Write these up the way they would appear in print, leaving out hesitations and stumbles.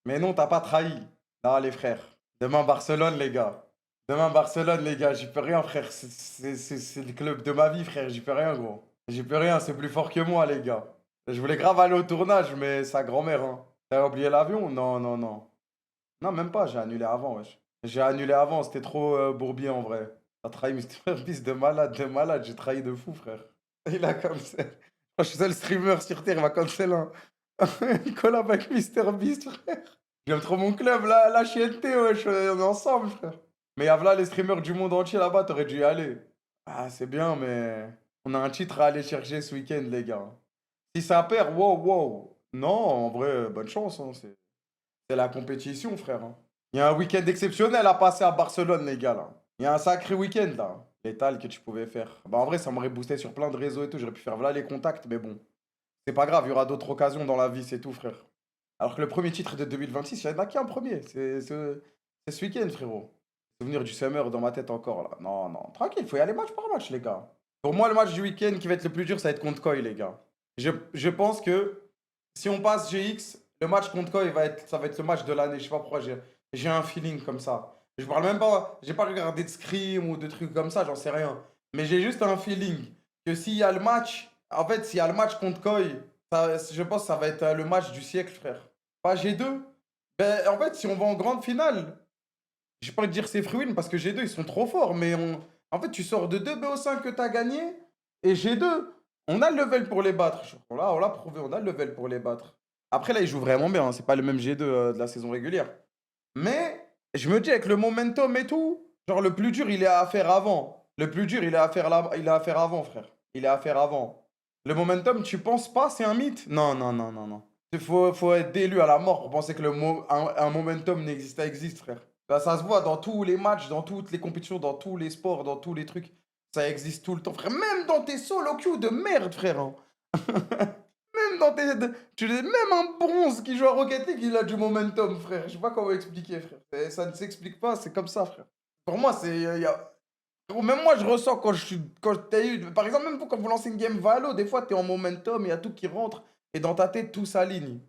Mais non, t'as pas trahi. Non, les frères. Demain, Barcelone, les gars. Demain, Barcelone, les gars. J'y peux rien, frère. C'est le club de ma vie, frère. J'y peux rien, gros. J'y peux rien. C'est plus fort que moi, les gars. Je voulais grave aller au tournage, mais sa grand-mère, hein. T'as oublié l'avion? Non, non, non. Non, même pas. J'ai annulé avant, wesh. J'ai annulé avant. C'était trop bourbier, en vrai. T'as trahi Mr. Beast de malade, de malade. J'ai trahi de fou, frère. Il a cancel. Je suis seul streamer sur Terre. Il va cancel une collab avec Mr. Beast, frère. J'aime trop mon club, là, la chienneté, wesh, on est ensemble, frère. Mais y'a là les streamers du monde entier là-bas, t'aurais dû y aller. Ah, c'est bien, mais on a un titre à aller chercher ce week-end, les gars. Si ça perd, wow, wow. Non, en vrai, bonne chance, hein, c'est la compétition, frère. Hein. Il y a un week-end exceptionnel à passer à Barcelone, les gars, là. Il y a un sacré week-end, là. Létal que tu pouvais faire. Bah, en vrai, ça m'aurait boosté sur plein de réseaux et tout. J'aurais pu faire là les contacts, mais bon. C'est pas grave, il y aura d'autres occasions dans la vie, c'est tout, frère. Alors que le premier titre de 2026, il y en a qu'un premier. C'est ce week-end, frérot. Souvenir du Summer dans ma tête encore, là. Non, non, tranquille, faut y aller match par match, les gars. Pour moi, le match du week-end qui va être le plus dur, ça va être contre Koi, les gars. Je pense que si on passe GX, le match contre Koi, ça va être le match de l'année. Je sais pas pourquoi, j'ai un feeling comme ça. Je parle même pas, j'ai pas regardé de scrim ou de trucs comme ça, j'en sais rien. Mais j'ai juste un feeling que s'il y a le match, en fait, s'il y a le match contre Koi, je pense que ça va être le match du siècle, frère. Pas G2. Ben, en fait, si on va en grande finale, j'ai pas envie de dire c'est Fruin parce que G2 ils sont trop forts, mais en fait, tu sors de 2 BO5 que t'as gagné et G2, on a le level pour les battre. On l'a prouvé, on a le level pour les battre. Après, là, ils jouent vraiment bien, hein, c'est pas le même G2 de la saison régulière. Mais je me dis, avec le momentum et tout, genre le plus dur, il est à faire avant. Le plus dur, il est à faire là, il est à faire avant, frère. Il est à faire avant. Le momentum, tu penses pas, c'est un mythe? Non, non, non, non, non. Faut être d'élu à la mort pour penser que un momentum existe, frère. Bah, ça se voit dans tous les matchs, dans toutes les compétitions, dans tous les sports, dans tous les trucs. Ça existe tout le temps, frère. Même dans tes solo queues de merde, frère. Hein. Même dans tes. Même un bronze qui joue à Rocket League, il a du momentum, frère. Je sais pas comment expliquer, frère. Ça ne s'explique pas, c'est comme ça, frère. Pour moi, c'est. Même moi, je ressens quand je suis. Quand t'as eu. Par exemple, même vous, quand vous lancez une game Valo, des fois, t'es en momentum, il y a tout qui rentre, et dans ta tête, tout s'aligne.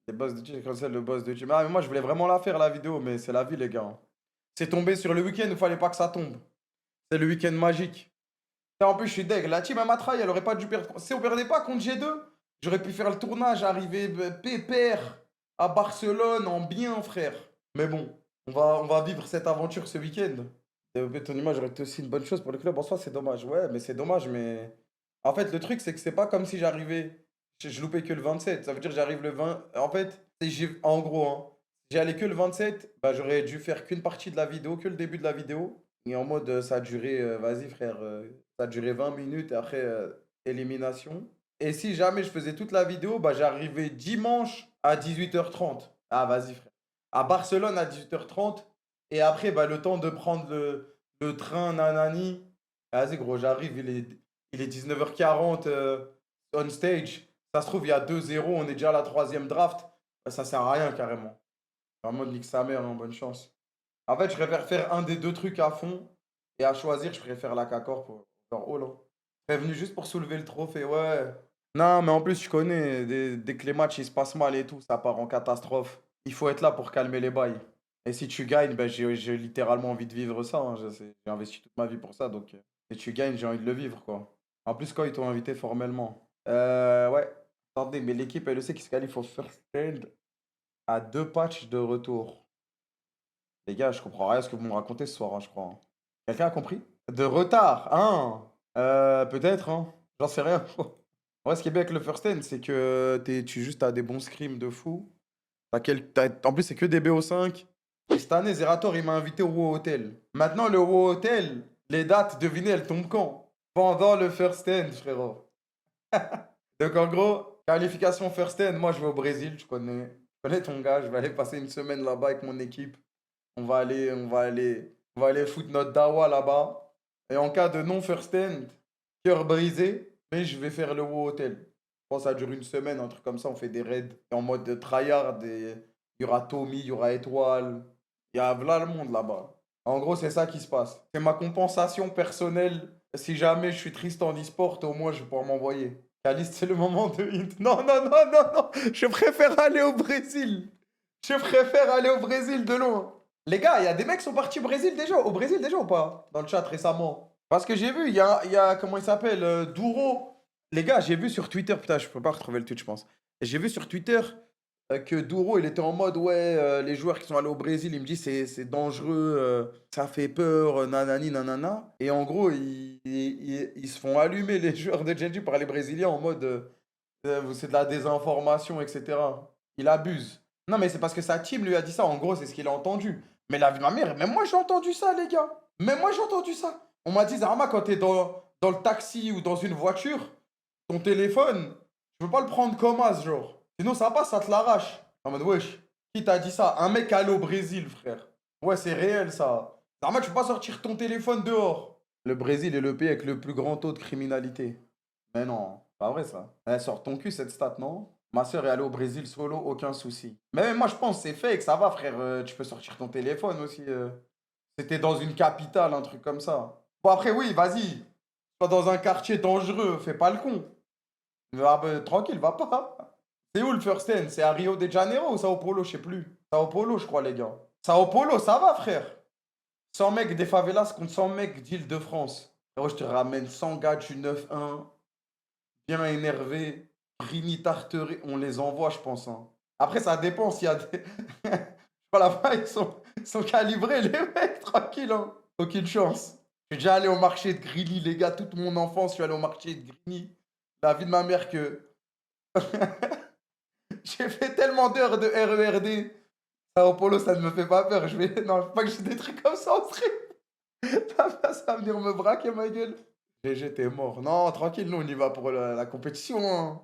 Les boss de Twitch, c'est le boss de Twitch. Ah, mais moi, je voulais vraiment la faire, la vidéo, mais c'est la vie, les gars. C'est tombé sur le week-end, il fallait pas que ça tombe. C'est le week-end magique. Et en plus, je suis deg. La team Amatraï, elle aurait pas dû perdre. Si on perdait pas contre G2, j'aurais pu faire le tournage, arriver pépère à Barcelone en bien, frère. Mais bon, on va vivre cette aventure ce week-end. Développer ton image aurait été aussi une bonne chose pour le club. En soi, c'est dommage. Ouais, mais c'est dommage. Mais en fait, le truc, c'est que c'est pas comme si j'arrivais. Je loupais que le 27. Ça veut dire que j'arrive le 20. En fait, en gros, hein, si j'allais que le 27, bah, j'aurais dû faire qu'une partie de la vidéo, que le début de la vidéo. Et en mode, ça a duré, vas-y frère, ça a duré 20 minutes et après, élimination. Et si jamais je faisais toute la vidéo, bah j'arrivais dimanche à 18h30. Ah, vas-y frère. À Barcelone à 18h30. Et après, bah, le temps de prendre le train, nanani. Vas-y gros, j'arrive, il est 19h40 on stage. Ça se trouve, il y a 2-0, on est déjà à la troisième draft. Bah, ça sert à rien carrément. En mode, nique sa mère, hein, bonne chance. En fait, je préfère faire un des deux trucs à fond. Et à choisir, je préfère la K-Corp pour faire all. Hein. Je serais venu juste pour soulever le trophée, ouais. Non, mais en plus, je connais, dès que les matchs ils se passent mal et tout, ça part en catastrophe. Il faut être là pour calmer les bails. Et si tu gagnes, ben, j'ai littéralement envie de vivre ça. Hein. J'ai investi toute ma vie pour ça, donc si tu gagnes, j'ai envie de le vivre, quoi. En plus, quand ils t'ont invité formellement. Ouais. Attendez, mais l'équipe, elle le sait qui se qualifie au first stand à 2 patchs de retour. Les gars, je comprends rien à ce que vous me racontez ce soir, hein, je crois. Hein. Quelqu'un a compris? De retard, hein? Peut-être, hein? J'en sais rien. En vrai, ce qui est bien avec le first end, c'est que tu juste as des bons scrims de fou. En plus, c'est que des BO5. Et cette année, Zerator, il m'a invité au WoW Hotel. Maintenant, le WoW Hotel, les dates, devinez, elles tombent quand? Pendant le first end, frérot. Donc, en gros, qualification first end, moi, je vais au Brésil, je connais ton gars, je vais aller passer une semaine là-bas avec mon équipe. On va aller foutre notre dawa là-bas. Et en cas de non first end, cœur brisé, mais je vais faire le WoW Hotel. Je pense que ça dure une semaine, un truc comme ça. On fait des raids en mode tryhard. Il y aura Tommy, il y aura Étoile. Il y a là le monde là-bas. En gros, c'est ça qui se passe. C'est ma compensation personnelle. Si jamais je suis triste en e-sport, au moins je vais pouvoir m'envoyer. Caliste, c'est le moment de hint. Non, non, non, non, non. Je préfère aller au Brésil. Je préfère aller au Brésil de loin. Les gars, il y a des mecs qui sont partis au Brésil déjà ou pas? Dans le chat récemment. Parce que j'ai vu, comment il s'appelle, Douro. Les gars, j'ai vu sur Twitter, putain, je peux pas retrouver le tweet, je pense. J'ai vu sur Twitter que Douro, il était en mode, ouais, les joueurs qui sont allés au Brésil, il me dit, c'est dangereux, ça fait peur, nanani, nanana. Et en gros, ils se font allumer, les joueurs de Genji, par les Brésiliens en mode, c'est de la désinformation, etc. Il abuse. Non, mais c'est parce que sa team lui a dit ça. En gros, c'est ce qu'il a entendu. Mais la vie de ma mère, même moi j'ai entendu ça, les gars. Même moi j'ai entendu ça. On m'a dit, Zarma, quand t'es dans le taxi ou dans une voiture, ton téléphone, je veux pas le prendre comme as, genre. Sinon, ça passe, ça te l'arrache. En mode, wesh, qui t'a dit ça? Un mec allé au Brésil, frère. Ouais, c'est réel, ça. Zarma, tu peux pas sortir ton téléphone dehors. Le Brésil est le pays avec le plus grand taux de criminalité. Mais non, pas vrai ça. Elle sort ton cul cette stat, non? Ma soeur est allée au Brésil solo, aucun souci. Mais moi je pense que c'est fake, ça va frère, tu peux sortir ton téléphone aussi. C'était dans une capitale, un truc comme ça. Bon après oui, vas-y. Pas dans un quartier dangereux, fais pas le con. Mais, ah, bah, tranquille, va pas. C'est où le first end? C'est à Rio de Janeiro ou Sao Paulo, je sais plus. Sao Paulo, je crois les gars. Sao Paulo, ça va frère. 100 mecs des favelas contre 100 mecs d'Île-de-France. Frérot, je te ramène 100 gars du 9-1. Bien énervé, Rini Tarteret, on les envoie, je pense, hein. Après, ça dépend s'il y a des. Voilà, là-bas, ils sont calibrés, les mecs, tranquille, hein. Aucune chance. Je suis déjà allé au marché de Grigny, les gars, toute mon enfance, je suis allé au marché de Grigny. La vie de ma mère que. J'ai fait tellement d'heures de RERD. Sao Paulo, ça ne me fait pas peur. Je vais. Non, faut pas que j'ai des trucs comme ça en stream. Papa, ça va venir me braquer, ma gueule. GG, t'es mort. Non, tranquille, nous, on y va pour la compétition, hein.